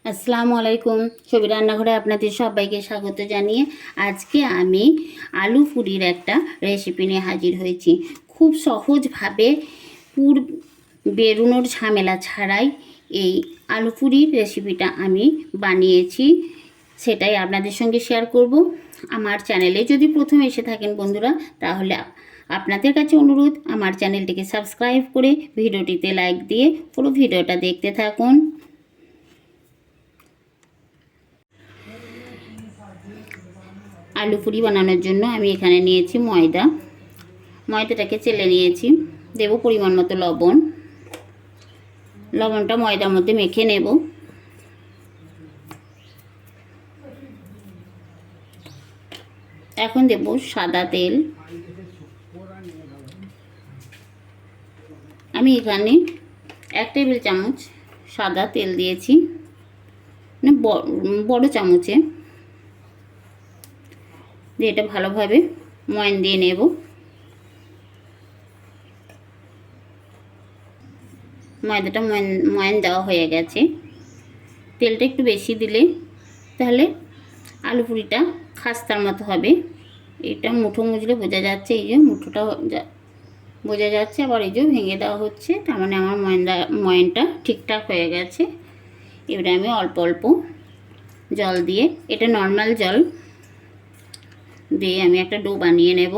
আসসালামু আলাইকুম। ছবি রান্নাঘরে আপনাদের সবাইকে স্বাগত জানিয়ে আজকে আমি আলু পুরির একটা রেসিপি নিয়ে হাজির হয়েছি। খুব সহজভাবে পুর বেরোনোর ঝামেলা ছাড়াই এই আলু পুরির রেসিপিটা আমি বানিয়েছি, সেটাই আপনাদের সঙ্গে শেয়ার করব। আমার চ্যানেলে যদি প্রথম এসে থাকেন বন্ধুরা, তাহলে আপনাদের কাছে অনুরোধ আমার চ্যানেলটিকে সাবস্ক্রাইব করে ভিডিওটিতে লাইক দিয়ে পুরো ভিডিওটা দেখতে থাকুন। আলু পুরি বানানোর জন্য আমি এখানে নিয়েছি ময়দাটাকে চেলে নিয়েছি। দেব পরিমাণ মতো লবণটা ময়দার মধ্যে মেখে নেব। এখন দেব সাদা তেল। আমি এখানে 1 টেবিল চামচ সাদা তেল দিয়েছি, মানে বড় চামচে দিয়ে এটা ভালোভাবে ময়ান দিয়ে নেব। ময়দাটা ময়ান দেওয়া হয়ে গেছে। তেলটা একটু বেশি দিলে তাহলে আলু পুরিটা খাস্তার মতো হবে। এটা মুঠো মুজলে বোঝা যাচ্ছে, এই যে মুঠোটা বোঝা যাচ্ছে, আবার এই যে ভেঙে দেওয়া হচ্ছে, তার মানে আমার ময়ানটা ঠিকঠাক হয়ে গেছে। এবারে আমি অল্প অল্প জল দিয়ে, এটা নর্মাল জল দিয়ে আমি একটা ডো বানিয়ে নেব।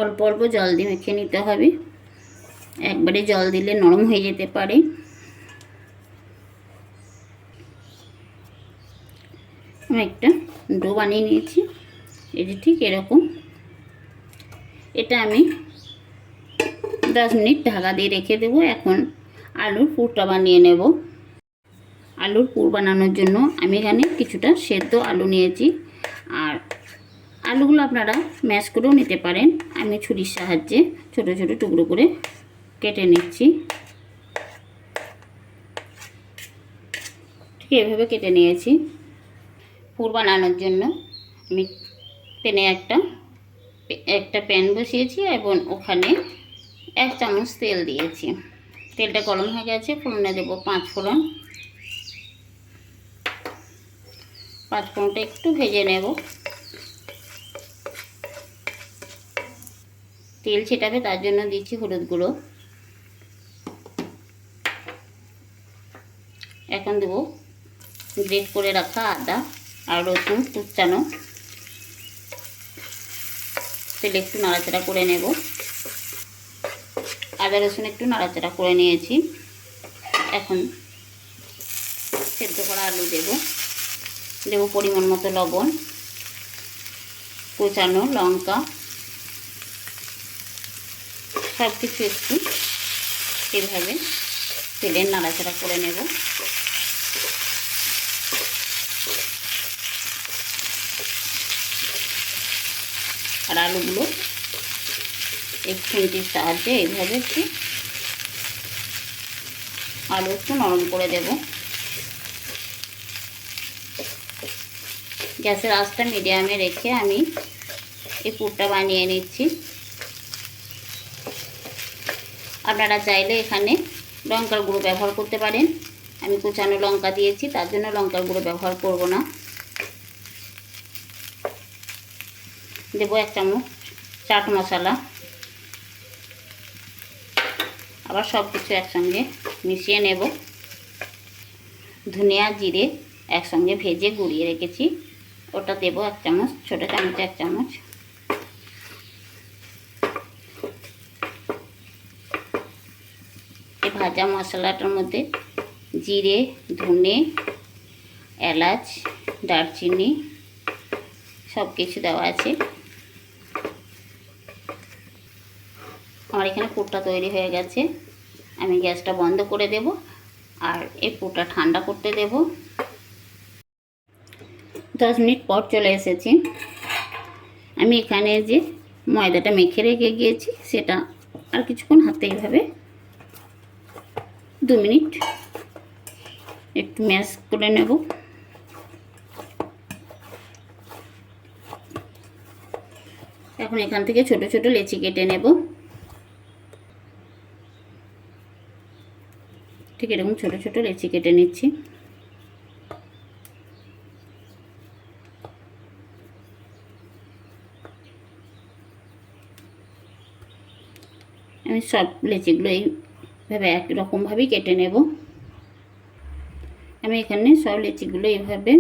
অল্প অল্প জল দিয়ে মেখে নিতে হবে, একবারে জল দিলে নরম হয়ে যেতে পারে। আমি একটা ডো বানিয়ে নিয়েছি, এই যে ঠিক এরকম। এটা আমি 10 মিনিট ঢাকা দিয়ে রেখে দেবো। এখন আলুর পুরটা বানিয়ে নেব। আলুর পুর বানানোর জন্য আমি এখানে কিছুটা সেদ্ধ আলু নিয়েছি, আর আলুগুলো আপনারা ম্যাশ করেও নিতে পারেন। আমি ছুরির সাহায্যে ছোট ছোট টুকরো করে কেটে নিচ্ছি। ঠিক এভাবে কেটে নিয়েছি। পুর বানানোর জন্য আমি প্যানে একটা প্যান বসিয়েছি এবং ওখানে 1 চামচ তেল দিয়েছি। তেলটা গরম হয়ে গেছে, ফোড়নে দেবো 5 ফোড়ন। 5 ফোড়নটা একটু ভেজে নেব। তেল ছেটাবে তার জন্য দিচ্ছি হলুদ গুঁড়ো। এখন দেবো গ্রেট করে রাখা আদা আর রসুন কুচানো। তেলে একটু নাড়াচাড়া করে নেব। আদা রসুন একটু নাড়াচাড়া করে নিয়েছি। এখন সেদ্ধ করা আলু দেব পরিমাণ মতো লবণ, কুচানো লঙ্কা, সব কিছু একটু এভাবে তেলে নাড়াচাড়া করে নেব। আর আলুগুলো এক খুন্তির সাহায্যে এইভাবে একটু আলু একটু নরম করে দেব। গ্যাসের আঁচটা মিডিয়ামে রেখে আমি এই পুরটা বানিয়ে নিচ্ছি। আপনারা চাইলে এখানে লঙ্কার গুঁড়ো ব্যবহার করতে পারেন। আমি কুচানো লঙ্কা দিয়েছি, তার জন্য লঙ্কার গুঁড়ো ব্যবহার করব না। দেবো 1 চামচ চাট মশলা। আবার সব কিছু একসঙ্গে মিশিয়ে নেব। ধনিয়া জিরে একসঙ্গে ভেজে গুঁড়িয়ে রেখেছি, ওটা দেবো 1 চামচ, ছোটো চামচে 1 চামচ। এই ভাজা মশলাটার মধ্যে জিরে, ধনে, এলাচ, দারচিনি সব কিছু দেওয়া আছে। আমার এখানে পুরটা তৈরি হয়ে গেছে। আমি গ্যাসটা বন্ধ করে দেব আর এই পুরটা ঠান্ডা করতে দেব। 10 মিনিট পর চলে এসেছি। আমি এখানে যে ময়দাটা মেখে রেখে গিয়েছি সেটা আর কিছুক্ষণ হাতে এইভাবে 2 মিনিট একটু ম্যাশ করে নেব। এখন এখান থেকে ছোট ছোট লেচি কেটে নেব। ঠিক এরকম ছোট ছোট লেচি কেটে নিচ্ছি। আমি সব লেচিগুলো এইভাবে একরকমভাবেই কেটে নেব। আমি এখানে সব লেচিগুলো এইভাবে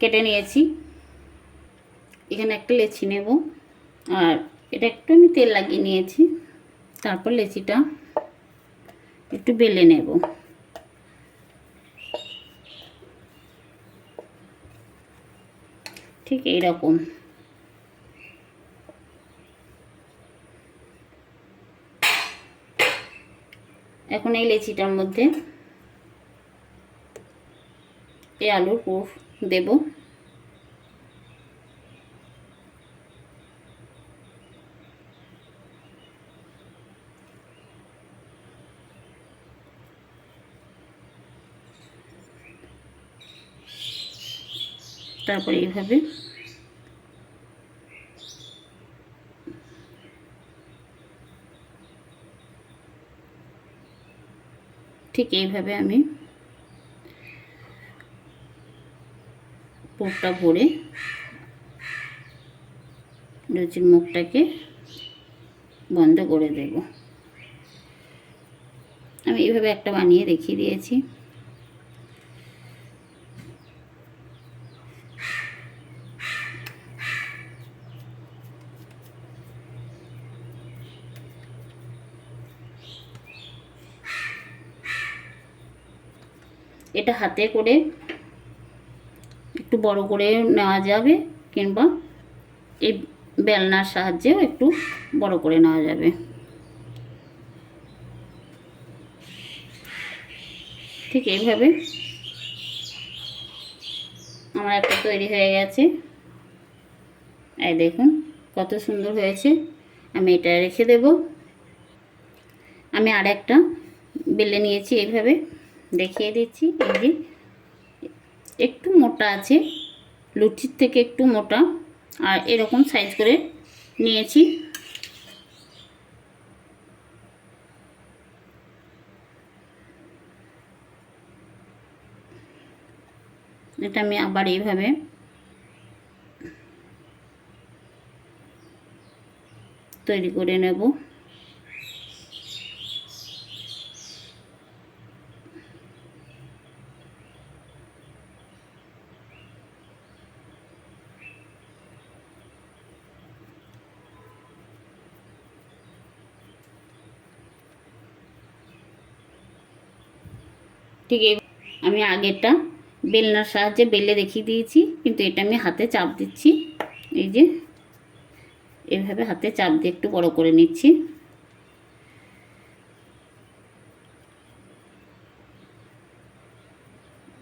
কেটে নিয়েছি। এখানে একটা লেচি নেব, আর এটা একটু আমি তেল লাগিয়ে নিয়েছি। তারপর লেচিটা একটু বেলে নেব। ঠিক এইরকম। এখন এই লেচিটার মধ্যে এই আলুর পুর দেব। তারপরে এইভাবে ঠিক এইভাবে আমি পুরটা ভরে লুচির মুখটাকে বন্ধ করে দেব। আমি এইভাবে একটা বানিয়ে দেখিয়ে দিয়েছি। এটা হাতে করে একটু বড় করে নেওয়া যাবে, কিংবা এই বেলনার সাহায্যেও একটু বড় করে নেওয়া যাবে। ঠিক এইভাবে আমার একটা তৈরি হয়ে গেছে। এই দেখুন কত সুন্দর হয়েছে। আমি এটা রেখে দেব। আমি আর একটা বেলে নিয়েছি, এইভাবে দেখিয়ে দিচ্ছি। এই যে একটু মোটা আছে, লুচির থেকে একটু মোটা, আর এরকম সাইজ করে নিয়েছি। এটা আমি আবার এইভাবে তৈরি করে নেব। ঠিক এই আমি আগেরটা বেলনার সাহায্যে বেলে দেখিয়ে দিয়েছি, কিন্তু এটা আমি হাতে চাপ দিচ্ছি। এই যে এইভাবে হাতে চাপ দিয়ে একটু বড় করে নিচ্ছি।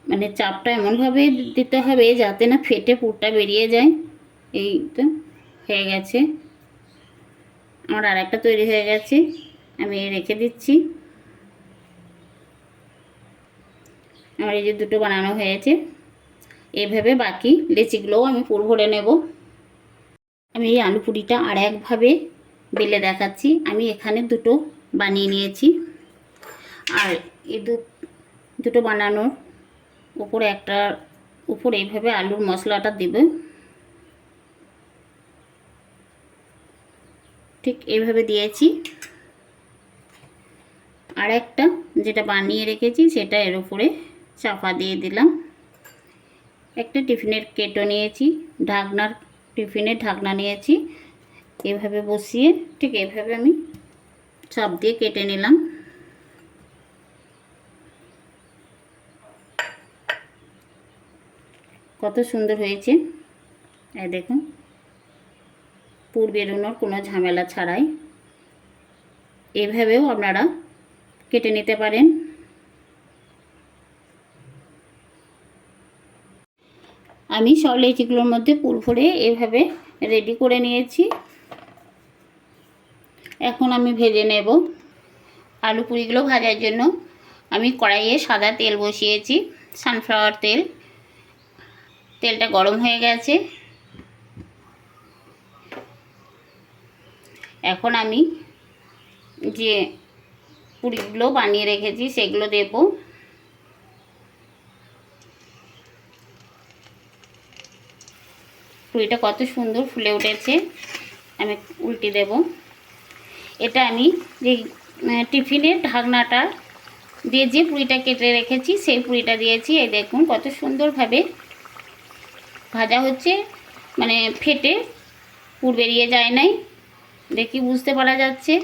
মানে চাপটা এমনভাবে দিতে হবে যাতে না ফেটে পুরটা বেরিয়ে যায়। এই তো হয়ে গেছে। আমার আর একটা তৈরি হয়ে গেছে, আমি রেখে দিচ্ছি। আমার এই যে দুটো বানানো হয়েছে। এইভাবে বাকি লেচিগুলোও আমি পুর ভরে নেব। আমি এই আলু পুরিটা আর একভাবে বেলে দেখাচ্ছি। আমি এখানে দুটো বানিয়ে নিয়েছি, আর এই দুটো বানানোর উপরে উপরে এইভাবে আলুর মশলাটা দেবে। ঠিক এইভাবে দিয়েছি। আর একটা যেটা বানিয়ে রেখেছি সেটা এর উপরে চাপা দিয়ে দিলাম। একটা টিফিনের কেটো নিয়েছি, টিফিনের ঢাকনা নিয়েছি। এভাবে বসিয়ে ঠিক এভাবে আমি চাপ দিয়ে কেটে নিলাম। কত সুন্দর হয়েছে, এই দেখুন, পুর বেরোনোর কোনো ঝামেলা ছাড়াই। এভাবেও আপনারা কেটে নিতে পারেন। আমি সব লেচিগুলোর মধ্যে পুর ভরে এভাবে রেডি করে নিয়েছি। এখন আমি ভেজে নেব। আলু পুরিগুলো ভাজার জন্য আমি কড়াইয়ে সাদা তেল বসিয়েছি, সানফ্লাওয়ার তেল। তেলটা গরম হয়ে গেছে। এখন আমি যে পুরিগুলো বানিয়ে রেখেছি সেগুলো দেব। পুরিটা কত সুন্দর ফুলে উঠেছে। আমি উল্টে দেব। এটা আমি যে টিফিনের ঢাকনাটা দিয়ে যে পুরিটা কেটে রেখেছি সেই পুরিটা দিয়েছি। এই দেখুন কত সুন্দরভাবে ভাজা হচ্ছে, মানে ফেটে পুর বেরিয়ে যায় নাই, দেখি বুঝতে পারা যাচ্ছে।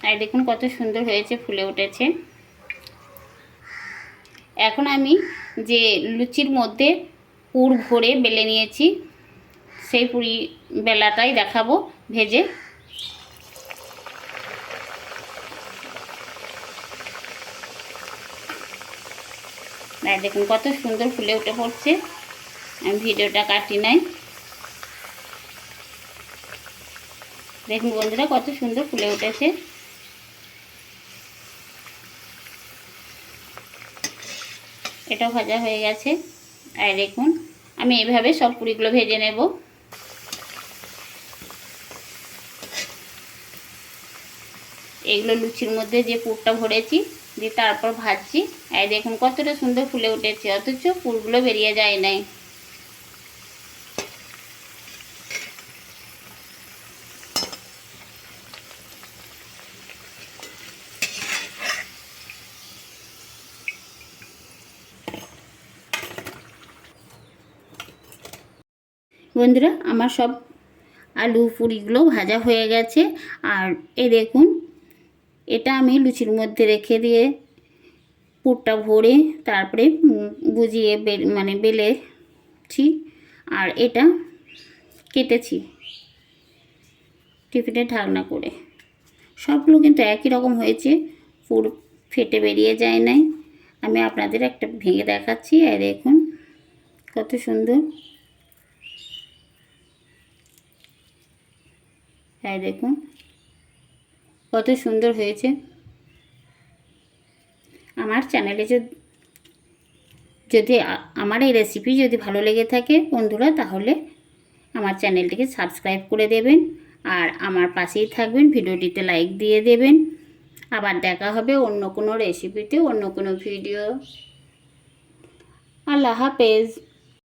আর দেখুন কত সুন্দর হয়েছে, ফুলে উঠেছে। এখন আমি যে লুচির মধ্যে পুর ভরে বেলে নিয়েছি সেই পুরি বেলাটাই দেখাবো ভেজে। আর দেখুন কত সুন্দর ফুলে উঠে পড়ছে। আমি ভিডিওটা কাটি নাই। দেখুন বন্ধুরা কত সুন্দর ফুলে উঠেছে। এটাও ভাজা হয়ে গেছে। আর দেখুন আমি এইভাবে সব পুরিগুলো ভেজে নেব। এগুলো লুচির মধ্যে যে পুরটা ভরেছি দিয়ে তারপর ভাজছি। আর দেখুন কতটা সুন্দর ফুলে উঠেছে, অথচ পুরগুলো বেরিয়ে যায় নাই। বন্ধুরা আমার সব আলু পুরিগুলো ভাজা হয়ে গেছে। আর এই দেখুন এটা আমি লুচির মধ্যে রেখে দিয়ে পুরটা ভরে তারপরে বুঝিয়ে মানে বেলেছি। আর এটা কেটেছি টিফিনের ঢাকনা করে। সবগুলো কিন্তু একই রকম হয়েছে, পুর ফেটে বেরিয়ে যায় নাই। আমি আপনাদের একটা ভেঙে দেখাচ্ছি। আর দেখুন কত সুন্দর। হ্যাঁ দেখুন কত সুন্দর হয়েছে। আমার চ্যানেলে যদি আমার এই রেসিপি যদি ভালো লেগে থাকে বন্ধুরা, তাহলে আমার চ্যানেলটিকে সাবস্ক্রাইব করে দেবেন আর আমার পাশেই থাকবেন, ভিডিওটিতে লাইক দিয়ে দেবেন। আবার দেখা হবে অন্য কোনো রেসিপিতে, অন্য কোনো ভিডিও। আল্লাহ হাফেজ।